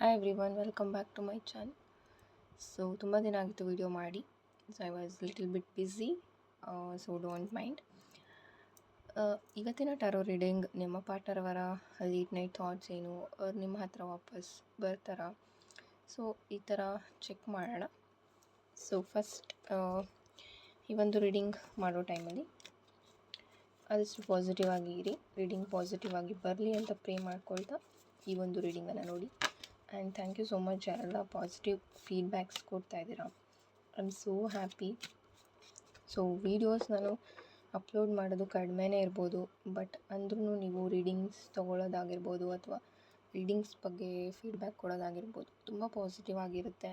Hi everyone, welcome back to my channel. So ತುಂಬ ದಿನ ಆಗಿತ್ತು ವಿಡಿಯೋ ಮಾಡಿ. So I was little bit busy, so don't mind. ಇವತ್ತಿನ tarot reading ನಿಮ್ಮ partner ಅವರ ಲೇಟ್ ನೈಟ್ ಥಾಟ್ಸ್ ಏನು, ಅವ್ರು ನಿಮ್ಮ ಹತ್ರ ವಾಪಸ್ ಬರ್ತಾರಾ, ಸೊ ಈ ಥರ ಚೆಕ್ ಮಾಡೋಣ. ಸೊ ಫಸ್ಟ್ ಈ ಒಂದು ರೀಡಿಂಗ್ ಮಾಡೋ ಟೈಮಲ್ಲಿ ಆದಷ್ಟು ಪಾಸಿಟಿವ್ ಆಗಿ ಇರಿ. ರೀಡಿಂಗ್ ಪಾಸಿಟಿವ್ ಆಗಿ ಬರಲಿ ಅಂತ ಪ್ರೇ ಮಾಡ್ಕೊಳ್ತಾ ಈ ಒಂದು ರೀಡಿಂಗನ್ನು ನೋಡಿ. And thank you so much, ಯಾರೆಲ್ಲ ಪಾಸಿಟಿವ್ ಫೀಡ್ಬ್ಯಾಕ್ಸ್ ಕೊಡ್ತಾ ಇದ್ದೀರಾ. I am so happy. So videos ನಾನು ಅಪ್ಲೋಡ್ ಮಾಡೋದು ಕಡಿಮೆನೇ ಇರ್ಬೋದು, ಬಟ್ ಅಂದ್ರೂ ನೀವು ರೀಡಿಂಗ್ಸ್ ತೊಗೊಳ್ಳೋದಾಗಿರ್ಬೋದು ಅಥವಾ ರೀಡಿಂಗ್ಸ್ ಬಗ್ಗೆ ಫೀಡ್ಬ್ಯಾಕ್ ಕೊಡೋದಾಗಿರ್ಬೋದು ತುಂಬ ಪಾಸಿಟಿವ್ ಆಗಿರುತ್ತೆ.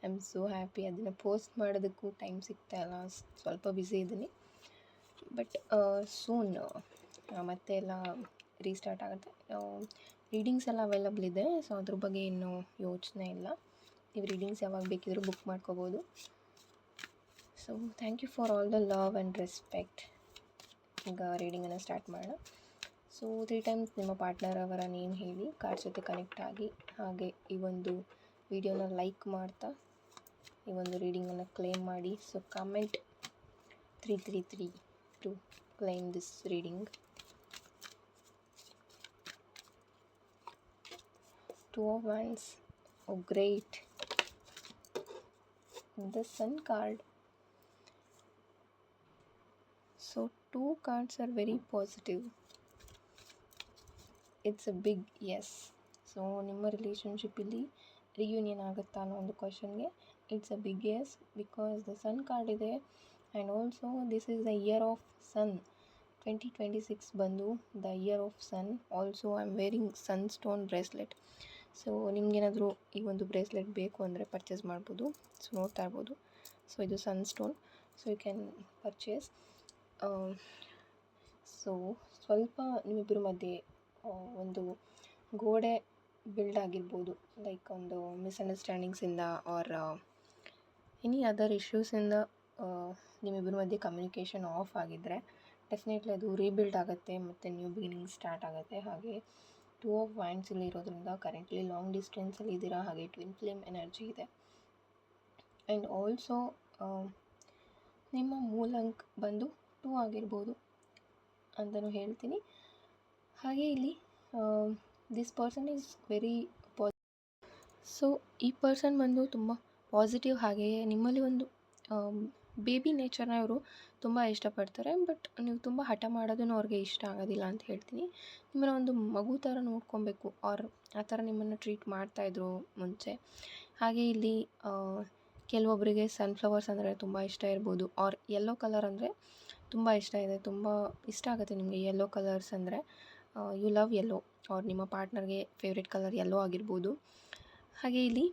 I am so happy. ಅದನ್ನು ಪೋಸ್ಟ್ ಮಾಡೋದಕ್ಕೂ ಟೈಮ್ ಸಿಗ್ತಾಯಿಲ್ಲ, ಸ್ವಲ್ಪ ಬ್ಯುಸಿ ಇದ್ದೀನಿ. ಬಟ್ ಸೂನ್ ಮತ್ತೆ ಎಲ್ಲ ರೀಸ್ಟಾರ್ಟ್ ಆಗುತ್ತೆ. ರೀಡಿಂಗ್ಸ್ ಎಲ್ಲ ಅವೈಲಬಲ್ ಇದೆ, ಸೊ ಅದ್ರ ಬಗ್ಗೆ ಏನೂ ಯೋಚನೆ ಇಲ್ಲ. ನೀವು ರೀಡಿಂಗ್ಸ್ ಯಾವಾಗ ಬೇಕಿದ್ರೂ ಬುಕ್ ಮಾಡ್ಕೋಬೋದು. So thank you for all the love and respect. ಈಗ ರೀಡಿಂಗನ್ನು ಸ್ಟಾರ್ಟ್ ಮಾಡೋಣ. ಸೊ 3 ಟೈಮ್ಸ್ ನಿಮ್ಮ ಪಾರ್ಟ್ನರ್ ಅವರ ನೇಮ್ ಹೇಳಿ, ಕಾರ್ಡ್ ಜೊತೆ ಕನೆಕ್ಟ್ ಆಗಿ, ಹಾಗೆ ಈ ಒಂದು ವಿಡಿಯೋನ ಲೈಕ್ ಮಾಡ್ತಾ ಈ ಒಂದು ರೀಡಿಂಗನ್ನು ಕ್ಲೇಮ್ ಮಾಡಿ. So comment 333 to claim this reading. 2 of Wands. Oh great. The Sun card. So 2 cards are very positive. It's a big yes. So ನಿಮ್ಮ ರಿಲೇಷನ್ಶಿಪ್ ಇಲ್ಲಿ ರಿಯೂನಿಯನ್ ಆಗುತ್ತಾ ಅನ್ನೋ ಒಂದು ಕ್ವಶನ್ಗೆ it's a big yes, because the sun card ಇದೆ. And also this is the year of sun. 2026 ಬಂದು the year of sun. Also I am wearing sunstone bracelet. So ನಿಮಗೇನಾದರೂ ಈ ಒಂದು ಬ್ರೇಸ್ಲೆಟ್ ಬೇಕು ಅಂದರೆ ಪರ್ಚೇಸ್ ಮಾಡ್ಬೋದು. ಸೊ ನೋಡ್ತಾ ಇರ್ಬೋದು. ಸೊ ಇದು sunstone, so you can purchase. So ಸ್ವಲ್ಪ ನಿಮ್ಮಿಬ್ಬರ ಮಧ್ಯೆ ಒಂದು ಗೋಡೆ ಬಿಲ್ಡ್ ಆಗಿರ್ಬೋದು, ಲೈಕ್ ಒಂದು ಮಿಸ್ಅಂಡರ್ಸ್ಟ್ಯಾಂಡಿಂಗ್ಸಿಂದ ಆರ್ ಎನಿ ಅದರ್ ಇಶ್ಯೂಸಿಂದ ನಿಮ್ಮಿಬ್ಬರ ಮಧ್ಯೆ ಕಮ್ಯುನಿಕೇಷನ್ ಆಫ್ ಆಗಿದ್ದರೆ ಡೆಫಿನೆಟ್ಲಿ ಅದು ರೀಬಿಲ್ಡ್ ಆಗುತ್ತೆ ಮತ್ತು ನ್ಯೂ ಬಿಗಿನಿಂಗ್ ಸ್ಟಾರ್ಟ್ ಆಗುತ್ತೆ. ಹಾಗೆ 2 of Wands ಇಲ್ಲಿ ಇರೋದ್ರಿಂದ ಕರೆಂಟ್ಲಿ ಲಾಂಗ್ ಡಿಸ್ಟೆನ್ಸಲ್ಲಿ ಇದ್ದೀರಾ. ಹಾಗೆ ಟ್ವಿನ್ ಫ್ಲೇಮ್ ಎನರ್ಜಿ ಇದೆ. ಆ್ಯಂಡ್ ಆಲ್ಸೋ ನಿಮ್ಮ ಮೂಲ ಅಂಕ್ ಬಂದು 2 ಆಗಿರ್ಬೋದು ಅಂತಲೂ ಹೇಳ್ತೀನಿ. ಹಾಗೆ ಇಲ್ಲಿ this person is very so ಈ ಪರ್ಸನ್ ಬಂದು ತುಂಬ ಪಾಸಿಟಿವ್. ಹಾಗೆಯೇ ನಿಮ್ಮಲ್ಲಿ ಒಂದು ಬೇಬಿ ನೇಚರ್ನ ಇವರು ತುಂಬ ಇಷ್ಟಪಡ್ತಾರೆ. ಬಟ್ ನೀವು ತುಂಬ ಹಠ ಮಾಡೋದನ್ನು ಅವ್ರಿಗೆ ಇಷ್ಟ ಆಗೋದಿಲ್ಲ ಅಂತ ಹೇಳ್ತೀನಿ. ನಿಮ್ಮನ್ನು ಒಂದು ಮಗು ಥರ ನೋಡ್ಕೊಬೇಕು, ಆರ್ ಆ ಥರ ನಿಮ್ಮನ್ನು ಟ್ರೀಟ್ ಮಾಡ್ತಾಯಿದ್ರು ಮುಂಚೆ. ಹಾಗೆ ಇಲ್ಲಿ ಕೆಲವೊಬ್ಬರಿಗೆ ಸನ್ಫ್ಲವರ್ಸ್ ಅಂದರೆ ತುಂಬ ಇಷ್ಟ ಇರ್ಬೋದು, ಆರ್ ಯೆಲ್ಲೋ ಕಲರ್ ಅಂದರೆ ತುಂಬ ಇಷ್ಟ ಇದೆ. ತುಂಬ ಇಷ್ಟ ಆಗುತ್ತೆ ನಿಮಗೆ ಯೆಲ್ಲೋ ಕಲರ್ಸ್ ಅಂದರೆ. ಯು ಲವ್ ಯೆಲ್ಲೋ, ಆರ್ ನಿಮ್ಮ ಪಾರ್ಟ್ನರ್ಗೆ ಫೇವ್ರೆಟ್ ಕಲರ್ ಯೆಲ್ಲೋ ಆಗಿರ್ಬೋದು. ಹಾಗೆ ಇಲ್ಲಿ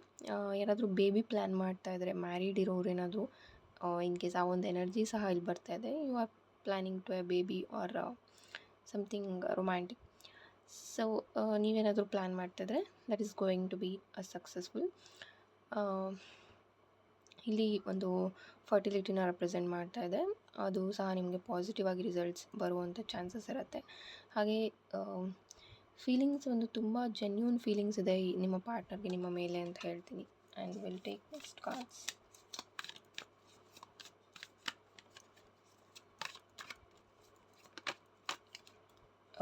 ಯಾರಾದರೂ ಬೇಬಿ ಪ್ಲ್ಯಾನ್ ಮಾಡ್ತಾಯಿದ್ರೆ, ಮ್ಯಾರಿಡ್ ಇರೋರು ಏನಾದರೂ ಇನ್ ಕೇಸ್ ಆ ಒಂದು ಎನರ್ಜಿ ಸಹ ಇಲ್ಲಿ ಬರ್ತಾ ಇದೆ. You are planning to a baby or something romantic. So ನೀವೇನಾದರೂ ಪ್ಲ್ಯಾನ್ ಮಾಡ್ತಾಯಿದ್ರೆ that is going to be a successful. ಇಲ್ಲಿ ಒಂದು ಫರ್ಟಿಲಿಟಿನ ರೆಪ್ರೆಸೆಂಟ್ ಮಾಡ್ತಾ ಇದೆ. ಅದು ಸಹ ನಿಮಗೆ ಪಾಸಿಟಿವ್ ಆಗಿ ರಿಸಲ್ಟ್ಸ್ ಬರುವಂಥ ಚಾನ್ಸಸ್ ಇರುತ್ತೆ. ಹಾಗೆ ಫೀಲಿಂಗ್ಸ್ ಒಂದು ತುಂಬ ಜೆನ್ಯೂನ್ ಫೀಲಿಂಗ್ಸ್ ಇದೆ ನಿಮ್ಮ ಪಾರ್ಟ್ನರ್ಗೆ ನಿಮ್ಮ ಮೇಲೆ ಅಂತ ಹೇಳ್ತೀನಿ. And will take next cards.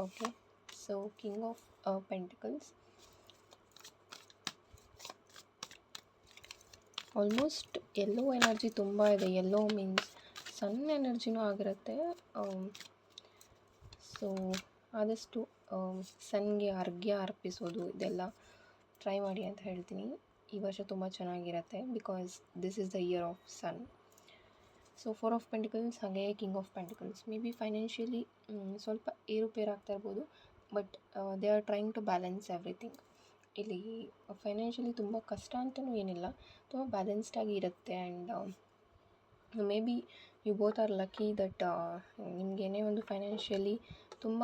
Okay, so king of pentacles. Almost yellow energy ತುಂಬ ಇದೆ. ಯೆಲ್ಲೋ ಮೀನ್ಸ್ ಸನ್ ಎನರ್ಜಿನೂ ಆಗಿರುತ್ತೆ. ಸೊ ಆದಷ್ಟು ಸನ್ಗೆ ಅರ್ಘ್ಯ ಅರ್ಪಿಸೋದು ಇದೆಲ್ಲ ಟ್ರೈ ಮಾಡಿ ಅಂತ ಹೇಳ್ತೀನಿ. ಈ ವರ್ಷ ತುಂಬ ಚೆನ್ನಾಗಿರುತ್ತೆ, because this is the year of sun. So 4 of pentacles ಹಾಗೆ king of pentacles. Maybe financially ಸ್ವಲ್ಪ ಏರುಪೇರು ಆಗ್ತಾ ಇರ್ಬೋದು, but they are trying to balance everything. ಇಲ್ಲಿ ಫೈನಾನ್ಷಿಯಲಿ ತುಂಬ ಕಷ್ಟ ಅಂತಲೂ ಏನಿಲ್ಲ, ತುಂಬ ಬ್ಯಾಲೆನ್ಸ್ಡಾಗಿ ಇರುತ್ತೆ. And maybe you both are lucky that ನಿಮಗೇನೇ ಒಂದು ಫೈನಾನ್ಷಿಯಲಿ ತುಂಬ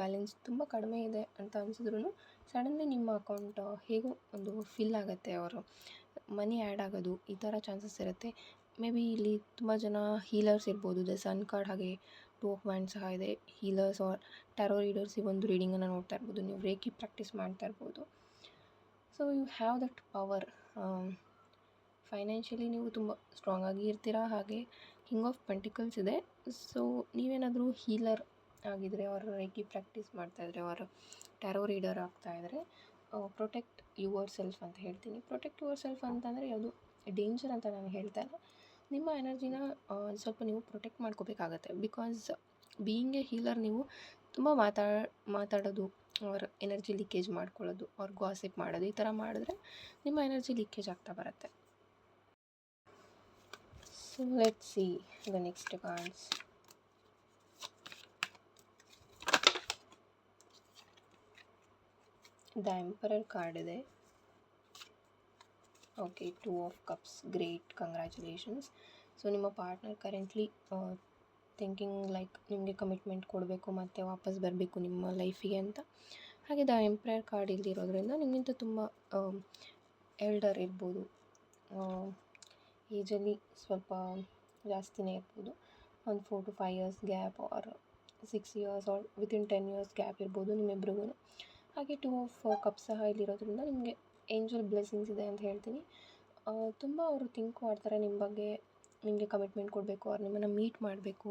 ಬ್ಯಾಲೆನ್ಸ್ ತುಂಬ ಕಡಿಮೆ ಇದೆ ಅಂತ ಅನಿಸಿದ್ರು ಸಡನ್ಲಿ ನಿಮ್ಮ ಅಕೌಂಟ್ ಹೇಗೋ ಒಂದು ಫಿಲ್ ಆಗುತ್ತೆ, ಅವರು ಮನಿ ಆ್ಯಡ್ ಆಗೋದು ಈ ಥರ ಚಾನ್ಸಸ್ ಇರುತ್ತೆ. ಮೇ ಬಿ ಇಲ್ಲಿ ತುಂಬ ಜನ ಹೀಲರ್ಸ್ ಇರ್ಬೋದು. ದ ಸನ್ ಕಾರ್ಡ್ ಹಾಗೆ 2 of Wands ಸಹ ಇದೆ. ಹೀಲರ್ಸ್ ಆರ್ ಟ್ಯಾರೋ ರೀಡರ್ಸ್ ಈ ಒಂದು ರೀಡಿಂಗನ್ನು ನೋಡ್ತಾ ಇರ್ಬೋದು. ನೀವು ರೇಕಿ ಪ್ರಾಕ್ಟೀಸ್ ಮಾಡ್ತಾ ಇರ್ಬೋದು. So you have that power. Financially ನೀವು ತುಂಬ ಸ್ಟ್ರಾಂಗಾಗಿ ಇರ್ತೀರಾ. ಹಾಗೆ ಕಿಂಗ್ ಆಫ್ ಪೆಂಟಿಕಲ್ಸ್ ಇದೆ. ಸೊ ನೀವೇನಾದರೂ ಹೀಲರ್ ಆಗಿದ್ದರೆ, ಅವ್ರ ರೇಕಿ ಪ್ರಾಕ್ಟೀಸ್ ಮಾಡ್ತಾಯಿದ್ರೆ, ಅವ್ರ ಟ್ಯಾರೋ ರೀಡರ್ ಆಗ್ತಾಯಿದ್ರೆ, ಪ್ರೊಟೆಕ್ಟ್ ಯುವರ್ ಸೆಲ್ಫ್ ಅಂತ ಹೇಳ್ತೀನಿ. ಪ್ರೊಟೆಕ್ಟ್ ಯುವರ್ ಸೆಲ್ಫ್ ಅಂತಂದರೆ ಯಾವುದು ಡೇಂಜರ್ ಅಂತ ನಾನು ಹೇಳ್ತಾ ಇಲ್ಲ. ನಿಮ್ಮ ಎನರ್ಜಿನ ಸ್ವಲ್ಪ ನೀವು ಪ್ರೊಟೆಕ್ಟ್ ಮಾಡ್ಕೋಬೇಕಾಗತ್ತೆ. ಬಿಕಾಸ್ ಬೀಯಿಂಗ್ ಎ ಹೀಲರ್ ನೀವು ತುಂಬ ಮಾತಾಡೋದು, ಅವ್ರ ಎನರ್ಜಿ ಲೀಕೇಜ್ ಮಾಡ್ಕೊಳ್ಳೋದು, ಅವ್ರ ಗಾಸಿಪ್ ಮಾಡೋದು, ಈ ಥರ ಮಾಡಿದ್ರೆ ನಿಮ್ಮ ಎನರ್ಜಿ ಲೀಕೇಜ್ ಆಗ್ತಾ ಬರುತ್ತೆ. So let's see the next cards. The emperor card ಇದೆ. Okay, 2 of cups, great, congratulations. So ನಿಮ್ಮ ಪಾರ್ಟ್ನರ್ ಕರೆಂಟ್ಲಿ ಥಿಂಕಿಂಗ್ ಲೈಕ್ ನಿಮಗೆ ಕಮಿಟ್ಮೆಂಟ್ ಕೊಡಬೇಕು ಮತ್ತು ವಾಪಸ್ ಬರಬೇಕು ನಿಮ್ಮ ಲೈಫಿಗೆ ಅಂತ. ಹಾಗೆ ದ ಎಂಪರರ್ ಕಾರ್ಡ್ ಇಲ್ದಿರೋದ್ರಿಂದ ನಿಮಗಿಂತ ತುಂಬ ಎಲ್ಡರ್ ಇರ್ಬೋದು, ಏಜಲ್ಲಿ ಸ್ವಲ್ಪ ಜಾಸ್ತಿನೇ ಇರ್ಬೋದು. ಒಂದು 4 to 5 years gap, or 6 years, or within 10 years gap ಇರ್ಬೋದು ನಿಮ್ಮಿಬ್ರಿಗೂ. ಹಾಗೆ 2 ಆಫ್ ಕಪ್ಸ್ ಸಹ ಇಲ್ಲಿರೋದ್ರಿಂದ ನಿಮಗೆ ಏಂಜಲ್ ಬ್ಲೆಸ್ಸಿಂಗ್ಸ್ ಇದೆ ಅಂತ ಹೇಳ್ತೀನಿ. ತುಂಬ ಅವರು ಥಿಂಕ್ ಮಾಡ್ತಾರೆ ನಿಮ್ಮ ಬಗ್ಗೆ, ನಿಮಗೆ ಕಮಿಟ್ಮೆಂಟ್ ಕೊಡಬೇಕು, ಅವ್ರು ನಿಮ್ಮನ್ನು ಮೀಟ್ ಮಾಡಬೇಕು,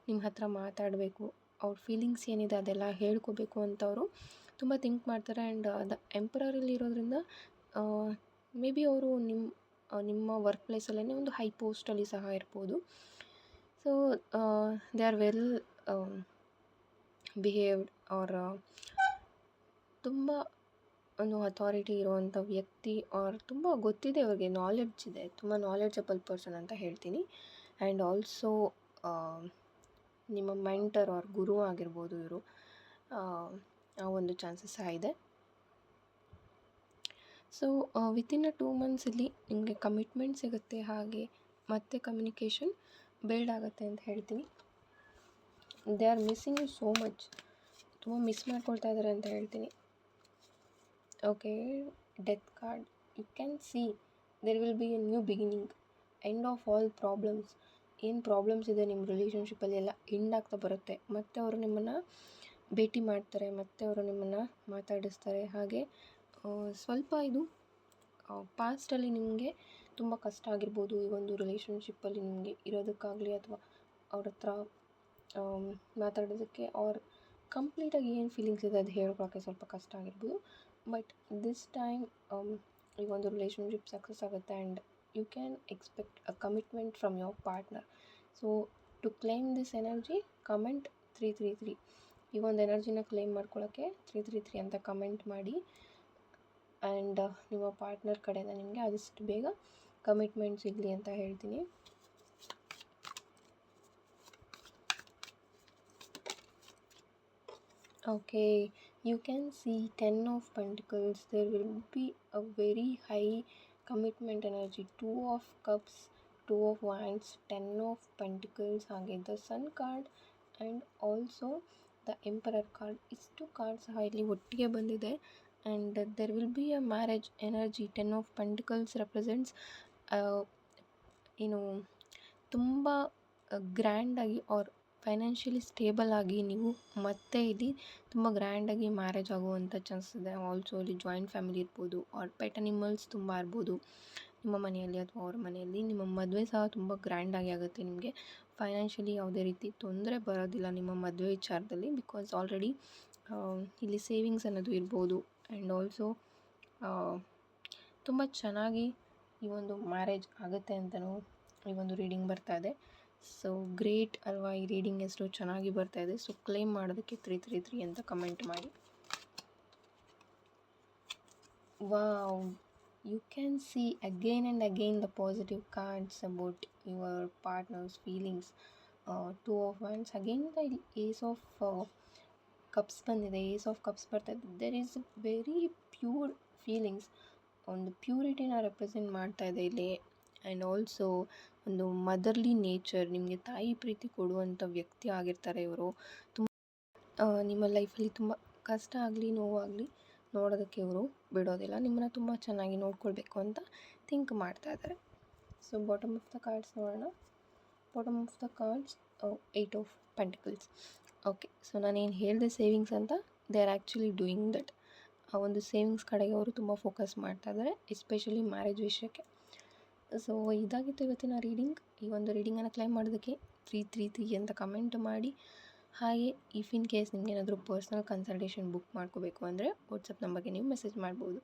ನಿಮ್ಮ ಹತ್ರ ಮಾತಾಡಬೇಕು, ಅವ್ರ ಫೀಲಿಂಗ್ಸ್ ಏನಿದೆ ಅದೆಲ್ಲ ಹೇಳ್ಕೋಬೇಕು ಅಂತ ಅವರು ತುಂಬ ಥಿಂಕ್ ಮಾಡ್ತಾರೆ. ಆ್ಯಂಡ್ ದ ಎಂಪರರಲ್ಲಿ ಇರೋದ್ರಿಂದ ಮೇ ಬಿ ಅವರು ನಿಮ್ಮ ವರ್ಕ್ ಪ್ಲೇಸಲ್ಲೇ ಒಂದು ಹೈ ಪೋಸ್ಟಲ್ಲಿ ಸಹ ಇರ್ಬೋದು. So they are well behaved, or ತುಂಬ ಒಂದು ಅಥಾರಿಟಿ ಇರುವಂಥ ವ್ಯಕ್ತಿ, ಆರ್ ತುಂಬ ಗೊತ್ತಿದೆ ಅವ್ರಿಗೆ, ನಾಲೆಡ್ಜ್ ಇದೆ, ತುಂಬ ನಾಲೆಡ್ಜಬಲ್ ಪರ್ಸನ್ ಅಂತ ಹೇಳ್ತೀನಿ. ಆ್ಯಂಡ್ ಆಲ್ಸೋ ನಿಮ್ಮ ಮೆಂಟರ್ ಆರ್ ಗುರು ಆಗಿರ್ಬೋದು ಇವರು, ಆ ಒಂದು ಚಾನ್ಸಸ್ ಸಹ ಇದೆ. ಸೊ ವಿತಿನ್ 2 months ಇಲ್ಲಿ ನಿಮಗೆ ಕಮಿಟ್ಮೆಂಟ್ ಸಿಗುತ್ತೆ, ಹಾಗೆ ಮತ್ತೆ ಕಮ್ಯುನಿಕೇಷನ್ ಬಿಲ್ಡ್ ಆಗುತ್ತೆ ಅಂತ ಹೇಳ್ತೀನಿ. They are missing you so much, ತುಂಬ ಮಿಸ್ ಮಾಡ್ಕೊಳ್ತಾ ಇದ್ದಾರೆ ಅಂತ ಹೇಳ್ತೀನಿ. Okay, death card. You can see there will be a new beginning, end of all problems. ಏನು ಪ್ರಾಬ್ಲಮ್ಸ್ ಇದೆ ನಿಮ್ಮ ರಿಲೇಷನ್ಶಿಪ್ಪಲ್ಲಿ ಎಲ್ಲ ಎಂಡ್ ಆಗ್ತಾ ಬರುತ್ತೆ. ಮತ್ತು ಅವರು ನಿಮ್ಮನ್ನು ಭೇಟಿ ಮಾಡ್ತಾರೆ, ಮತ್ತು ಅವರು ನಿಮ್ಮನ್ನು ಮಾತಾಡಿಸ್ತಾರೆ. ಹಾಗೆ ಸ್ವಲ್ಪ ಇದು ಪಾಸ್ಟಲ್ಲಿ ನಿಮಗೆ ತುಂಬ ಕಷ್ಟ ಆಗಿರ್ಬೋದು ಈ ಒಂದು ರಿಲೇಷನ್ಶಿಪ್ಪಲ್ಲಿ ನಿಮಗೆ ಇರೋದಕ್ಕಾಗಲಿ, ಅಥವಾ ಅವ್ರ ಹತ್ರ ಮಾತಾಡೋದಕ್ಕೆ, ಅವ್ರ ಕಂಪ್ಲೀಟಾಗಿ ಏನು ಫೀಲಿಂಗ್ಸ್ ಇದೆ ಅದು ಹೇಳ್ಕೊಳಕ್ಕೆ ಸ್ವಲ್ಪ ಕಷ್ಟ ಆಗಿರ್ಬೋದು. ಬಟ್ ದಿಸ್ ಟೈಮ್ ಈ ಒಂದು ರಿಲೇಷನ್ಶಿಪ್ ಸಕ್ಸಸ್ ಆಗುತ್ತೆ. And you can expect a commitment from your partner. So to claim this energy, comment 333. ಈ ಒಂದು ಎನರ್ಜಿನ ಕ್ಲೈಮ್ ಮಾಡ್ಕೊಳ್ಳೋಕ್ಕೆ 333 ಅಂತ ಕಮೆಂಟ್ ಮಾಡಿ. ಆ್ಯಂಡ್ ನಿಮ್ಮ ಪಾರ್ಟ್ನರ್ ಕಡೆಯಿಂದ ನಿಮಗೆ ಆದಷ್ಟು ಬೇಗ ಕಮಿಟ್ಮೆಂಟ್ ಸಿಗಲಿ ಅಂತ ಹೇಳ್ತೀನಿ. Okay, you can see 10 of Pentacles. There will be a very high commitment energy. 2 of Cups, 2 of Wands, 10 of Pentacles, ಹಾಗೆ the Sun card and also the Emperor card. ಇಷ್ಟು ಕಾರ್ಡ್ಸ್ ಸಹ ಇಲ್ಲಿ ಒಟ್ಟಿಗೆ ಬಂದಿದೆ. And there will be a marriage energy. 10 of Pentacles represents ತುಂಬ ಗ್ರ್ಯಾಂಡಾಗಿ R financially stable ಆಗಿ ನೀವು ಮತ್ತೆ ಇಲ್ಲಿ ತುಂಬ ಗ್ರ್ಯಾಂಡಾಗಿ ಮ್ಯಾರೇಜ್ ಆಗುವಂಥ ಚಾನ್ಸಸ್ ಇದೆ. ಆಲ್ಸೋ ಇಲ್ಲಿ ಜಾಯಿಂಟ್ ಫ್ಯಾಮಿಲಿ ಇರ್ಬೋದು, ಆರ್ ಪೆಟ್ ಅನಿಮಲ್ಸ್ ತುಂಬ ಇರ್ಬೋದು ನಿಮ್ಮ ಮನೆಯಲ್ಲಿ ಅಥವಾ ಅವ್ರ ಮನೆಯಲ್ಲಿ. ನಿಮ್ಮ ಮದುವೆ ಸಹ ತುಂಬ ಗ್ರ್ಯಾಂಡಾಗಿ ಆಗುತ್ತೆ. ನಿಮಗೆ ಫೈನಾನ್ಷಿಯಲಿ ಯಾವುದೇ ರೀತಿ ತೊಂದರೆ ಬರೋದಿಲ್ಲ ನಿಮ್ಮ ಮದುವೆ ವಿಚಾರದಲ್ಲಿ. ಬಿಕಾಸ್ ಆಲ್ರೆಡಿ ಇಲ್ಲಿ ಸೇವಿಂಗ್ಸ್ ಅನ್ನೋದು ಇರ್ಬೋದು. ಆ್ಯಂಡ್ ಆಲ್ಸೋ ತುಂಬ ಚೆನ್ನಾಗಿ ಈ ಒಂದು ಮ್ಯಾರೇಜ್ ಆಗುತ್ತೆ ಅಂತಲೂ ಈ ಒಂದು ರೀಡಿಂಗ್ ಬರ್ತಾ ಇದೆ. ಸೊ ಗ್ರೇಟ್ ಅಲ್ವಾ, ಈ ರೀಡಿಂಗ್ ಎಷ್ಟು ಚೆನ್ನಾಗಿ ಬರ್ತಾ ಇದೆ. ಸೊ ಕ್ಲೇಮ್ ಮಾಡೋದಕ್ಕೆ 333 ಅಂತ ಕಮೆಂಟ್ ಮಾಡಿ. Wow, you can see again and again the positive cards about your partner's feelings. 2 of Wands, again the ace of cups ಬಂದಿದೆ. ಏಸ್ ಆಫ್ ಕಪ್ಸ್ ಬರ್ತಾ ಇದೆ. There is very pure feelings, ಒಂದು ಪ್ಯೂರಿಟಿನ represent ಮಾಡ್ತಾ ಇದೆ ಇಲ್ಲಿ. And also ಒಂದು motherly nature, ನಿಮಗೆ ತಾಯಿ ಪ್ರೀತಿ ಕೊಡುವಂಥ ವ್ಯಕ್ತಿ ಆಗಿರ್ತಾರೆ ಇವರು. ತುಂಬ ನಿಮ್ಮ ಲೈಫಲ್ಲಿ ತುಂಬ ಕಷ್ಟ ಆಗಲಿ ನೋವಾಗಲಿ ನೋಡೋದಕ್ಕೆ ಇವರು ಬಿಡೋದಿಲ್ಲ. ನಿಮ್ಮನ್ನು ತುಂಬ ಚೆನ್ನಾಗಿ ನೋಡ್ಕೊಳ್ಬೇಕು ಅಂತ ಥಿಂಕ್ ಮಾಡ್ತಾ ಇದ್ದಾರೆ. So bottom of the cards ನೋಡೋಣ. Bottom of the cards 8 of Pentacles. Okay, so ನಾನೇನು ಹೇಳಿದೆ ಸೇವಿಂಗ್ಸ್ ಅಂತ, they are actually doing that. ಆ ಒಂದು ಸೇವಿಂಗ್ಸ್ ಕಡೆಗೆ ಅವರು ತುಂಬ ಫೋಕಸ್ ಮಾಡ್ತಾ ಇದ್ದಾರೆ, ಎಸ್ಪೆಷಲಿ ಮ್ಯಾರೇಜ್ ವಿಷಯಕ್ಕೆ. ಸೊ ಇದಾಗಿತ್ತು ಇವತ್ತಿನ ರೀಡಿಂಗ್. ಈ ಒಂದು ರೀಡಿಂಗನ್ನು ಕ್ಲೈಮ್ ಮಾಡೋದಕ್ಕೆ 333 ಅಂತ ಕಮೆಂಟ್ ಮಾಡಿ. ಹಾಗೆ ಇಫ್ ಇನ್ ಕೇಸ್ ನಿಮಗೇನಾದರೂ ಪರ್ಸ್ನಲ್ ಕನ್ಸಲ್ಟೇಷನ್ ಬುಕ್ ಮಾಡ್ಕೋಬೇಕು ಅಂದರೆ ವಾಟ್ಸಪ್ ನಂಬರ್ಗೆ ನೀವು ಮೆಸೇಜ್ ಮಾಡ್ಬೋದು.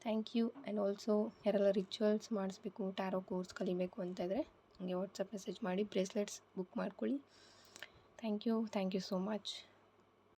Thank you. ಆ್ಯಂಡ್ ಆಲ್ಸೋ ಯಾರೆಲ್ಲ ರಿಚುವಲ್ಸ್ ಮಾಡಿಸ್ಬೇಕು, ಟ್ಯಾರೋ ಕೋರ್ಸ್ ಕಲಿಬೇಕು ಅಂತ ಇದ್ದರೆ ನನಗೆ ವಾಟ್ಸಪ್ ಮೆಸೇಜ್ ಮಾಡಿ ಬ್ರೇಸ್ಲೆಟ್ಸ್ ಬುಕ್ ಮಾಡ್ಕೊಳ್ಳಿ. Thank you so much.